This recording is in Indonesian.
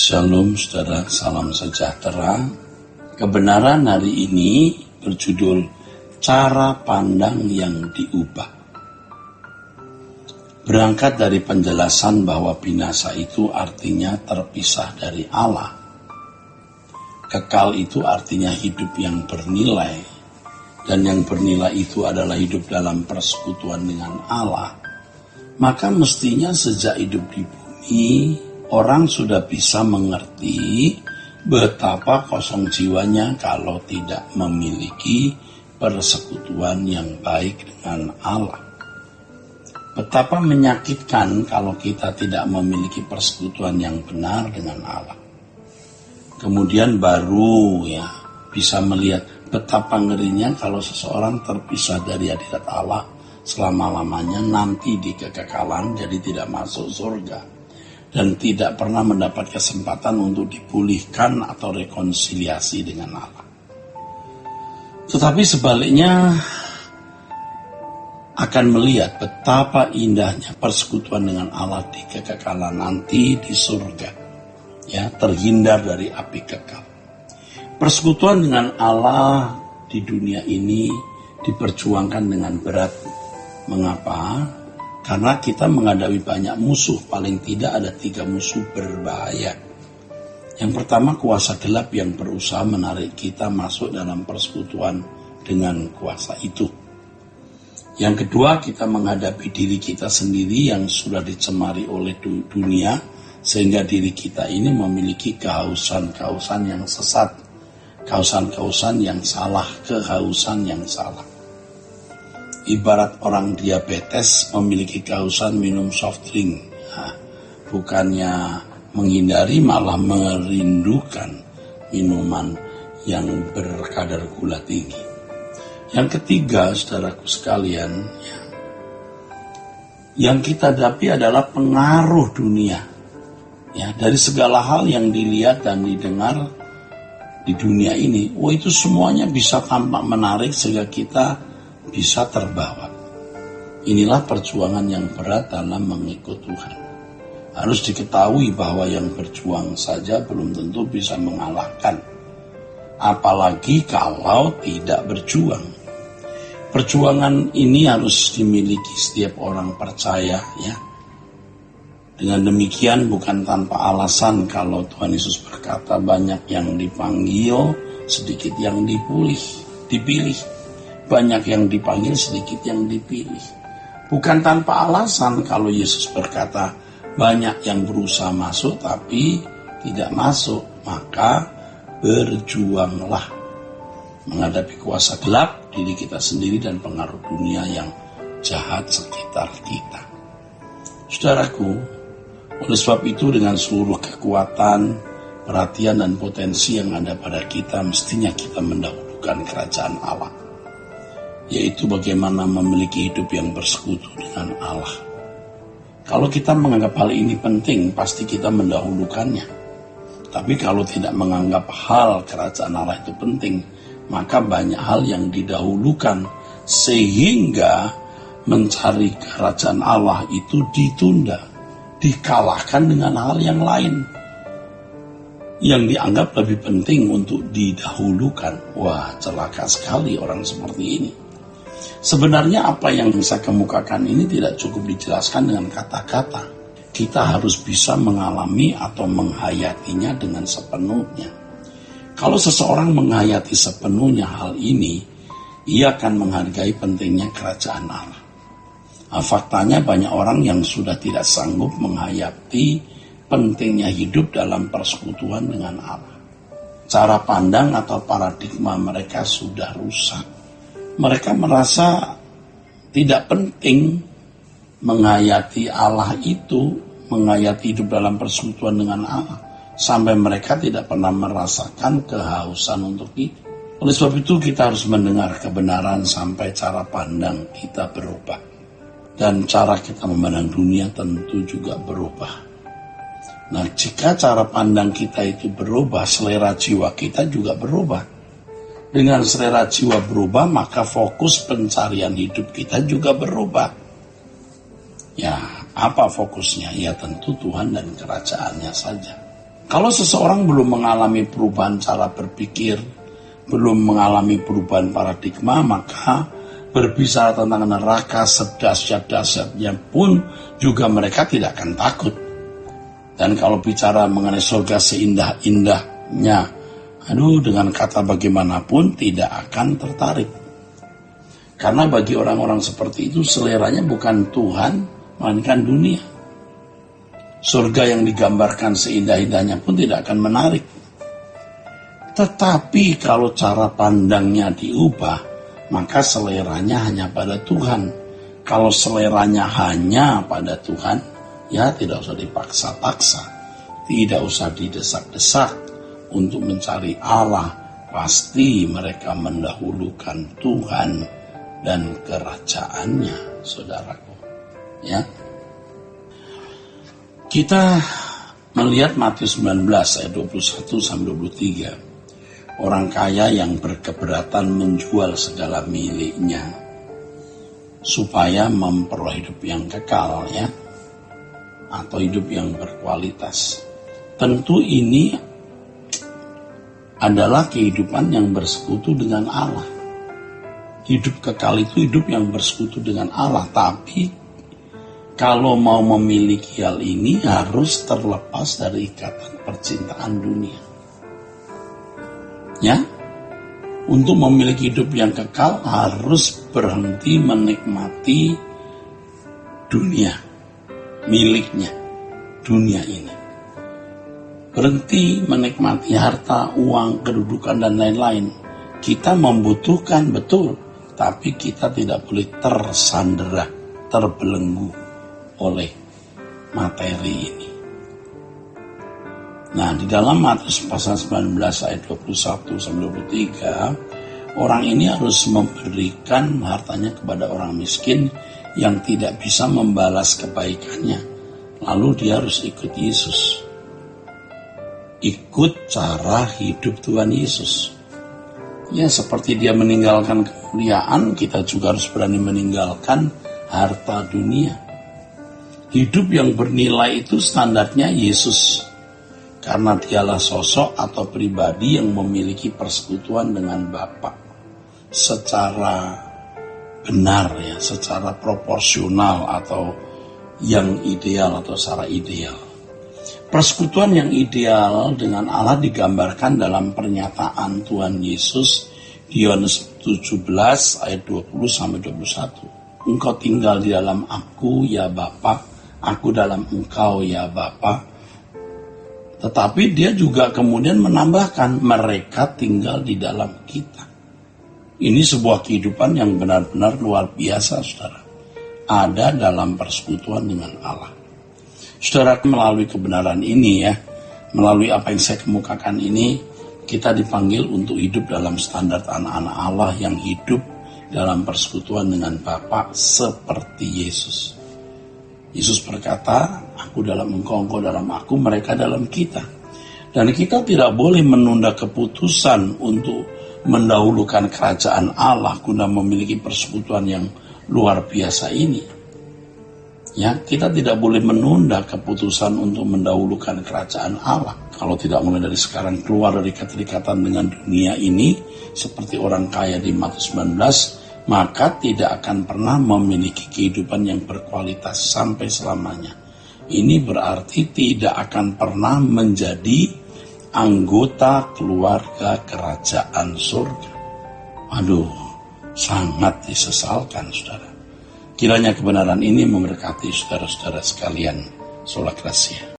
Shalom saudara, salam sejahtera. Kebenaran hari ini berjudul Cara Pandang yang Diubah. Berangkat dari penjelasan bahwa binasa itu artinya terpisah dari Allah. Kekal itu artinya hidup yang bernilai. Dan yang bernilai itu adalah hidup dalam persekutuan dengan Allah. Maka mestinya sejak hidup di bumi, orang sudah bisa mengerti betapa kosong jiwanya kalau tidak memiliki persekutuan yang baik dengan Allah. Betapa menyakitkan kalau kita tidak memiliki persekutuan yang benar dengan Allah. Kemudian baru bisa melihat betapa ngerinya kalau seseorang terpisah dari hadirat Allah selama-lamanya nanti di kekekalan, jadi tidak masuk surga. Dan tidak pernah mendapat kesempatan untuk dipulihkan atau rekonsiliasi dengan Allah. Tetapi sebaliknya akan melihat betapa indahnya persekutuan dengan Allah di kekekalan nanti di surga. Terhindar dari api kekal. Persekutuan dengan Allah di dunia ini diperjuangkan dengan berat. Mengapa? Karena kita menghadapi banyak musuh, paling tidak ada 3 musuh berbahaya. Yang pertama, kuasa gelap yang berusaha menarik kita masuk dalam persekutuan dengan kuasa itu. Yang kedua, kita menghadapi diri kita sendiri yang sudah dicemari oleh dunia, sehingga diri kita ini memiliki kehausan-kehausan yang sesat, kehausan-kehausan yang salah, kehausan yang salah. Ibarat orang diabetes memiliki kehausan minum soft drink. Bukannya menghindari, malah merindukan minuman yang berkadar gula tinggi. Yang ketiga, saudaraku sekalian, yang kita hadapi adalah pengaruh dunia. Dari segala hal yang dilihat dan didengar di dunia ini, itu semuanya bisa tampak menarik sehingga kita bisa terbawa. Inilah perjuangan yang berat dalam mengikut Tuhan. Harus diketahui bahwa yang berjuang saja belum tentu bisa mengalahkan. Apalagi kalau tidak berjuang. Perjuangan ini harus dimiliki setiap orang percaya. Dengan demikian bukan tanpa alasan kalau Tuhan Yesus berkata banyak yang dipanggil, sedikit yang dipilih. Banyak yang dipanggil, sedikit yang dipilih. Bukan tanpa alasan kalau Yesus berkata, banyak yang berusaha masuk tapi tidak masuk. Maka berjuanglah menghadapi kuasa gelap, diri kita sendiri dan pengaruh dunia yang jahat sekitar kita. Saudaraku, oleh sebab itu dengan seluruh kekuatan, perhatian dan potensi yang ada pada kita, mestinya kita mendahulukan kerajaan Allah. Yaitu bagaimana memiliki hidup yang bersekutu dengan Allah. Kalau kita menganggap hal ini penting, pasti kita mendahulukannya. Tapi kalau tidak menganggap hal kerajaan Allah itu penting, maka banyak hal yang didahulukan, sehingga mencari kerajaan Allah itu ditunda, dikalahkan dengan hal yang lain yang dianggap lebih penting untuk didahulukan. Wah, celaka sekali orang seperti ini. Sebenarnya apa yang saya kemukakan ini tidak cukup dijelaskan dengan kata-kata. Kita harus bisa mengalami atau menghayatinya dengan sepenuhnya. Kalau seseorang menghayati sepenuhnya hal ini, ia akan menghargai pentingnya kerajaan Allah. Faktanya banyak orang yang sudah tidak sanggup menghayati pentingnya hidup dalam persekutuan dengan Allah. Cara pandang atau paradigma mereka sudah rusak. Mereka merasa tidak penting menghayati Allah itu, menghayati hidup dalam persekutuan dengan Allah, sampai mereka tidak pernah merasakan kehausan untuk itu. Oleh sebab itu kita harus mendengar kebenaran sampai cara pandang kita berubah. Dan cara kita memandang dunia tentu juga berubah. Nah, jika cara pandang kita itu berubah, selera jiwa kita juga berubah. Dengan selera jiwa berubah, maka fokus pencarian hidup kita juga berubah. Apa fokusnya? Ya tentu Tuhan dan kerajaannya saja. Kalau seseorang belum mengalami perubahan cara berpikir, belum mengalami perubahan paradigma, maka berbicara tentang neraka sedahsyat-dahsyatnya pun juga mereka tidak akan takut. Dan kalau bicara mengenai surga seindah-indahnya, dengan kata bagaimanapun tidak akan tertarik. Karena bagi orang-orang seperti itu seleranya bukan Tuhan, melainkan dunia. Surga yang digambarkan seindah-indahnya pun tidak akan menarik. Tetapi kalau cara pandangnya diubah, maka seleranya hanya pada Tuhan. Kalau seleranya hanya pada Tuhan, ya tidak usah dipaksa-paksa, tidak usah didesak-desak untuk mencari Allah. Pasti mereka mendahulukan Tuhan dan kerajaannya, saudaraku. Ya. Kita melihat Matius 19 ayat 21-23. Orang kaya yang berkeberatan menjual segala miliknya supaya memperoleh hidup yang kekal, ya, atau hidup yang berkualitas. Tentu ini adalah kehidupan yang bersekutu dengan Allah. Hidup kekal itu hidup yang bersekutu dengan Allah, tapi kalau mau memiliki hal ini harus terlepas dari ikatan percintaan dunia. Ya, untuk memiliki hidup yang kekal harus berhenti menikmati dunia, miliknya, dunia ini. Berhenti menikmati harta, uang, kedudukan, dan lain-lain. Kita membutuhkan, betul, tapi kita tidak boleh tersandera, terbelenggu oleh materi ini. Nah, di dalam Matius pasal 19 ayat 21-23, orang ini harus memberikan hartanya kepada orang miskin yang tidak bisa membalas kebaikannya. Lalu dia harus ikut Yesus. Ikut cara hidup Tuhan Yesus. Ya, seperti dia meninggalkan kemuliaan, kita juga harus berani meninggalkan harta dunia. Hidup yang bernilai itu standarnya Yesus. Karena dialah sosok atau pribadi yang memiliki persekutuan dengan Bapa secara benar, ya, secara proporsional atau yang ideal atau secara ideal. Persekutuan yang ideal dengan Allah digambarkan dalam pernyataan Tuhan Yesus di Yohanes 17 ayat 20-21. Engkau tinggal di dalam Aku, ya Bapa, Aku dalam Engkau, ya Bapa. Tetapi dia juga kemudian menambahkan, mereka tinggal di dalam kita. Ini sebuah kehidupan yang benar-benar luar biasa, saudara. Ada dalam persekutuan dengan Allah. Saudara, melalui kebenaran ini, ya, melalui apa yang saya kemukakan ini, kita dipanggil untuk hidup dalam standar anak-anak Allah yang hidup dalam persekutuan dengan Bapa seperti Yesus. Yesus berkata, Aku dalam Engkau, Engkau dalam Aku, mereka dalam kita. Dan kita tidak boleh menunda keputusan untuk mendahulukan kerajaan Allah guna memiliki persekutuan yang luar biasa ini. Ya, kita tidak boleh menunda keputusan untuk mendahulukan kerajaan Allah. Kalau tidak mulai dari sekarang keluar dari keterikatan dengan dunia ini, seperti orang kaya di Matius 19, maka tidak akan pernah memiliki kehidupan yang berkualitas sampai selamanya. Ini berarti tidak akan pernah menjadi anggota keluarga kerajaan surga. Aduh, sangat disesalkan, saudara. Kiranya kebenaran ini memberkati saudara-saudara sekalian. Sola Gracia.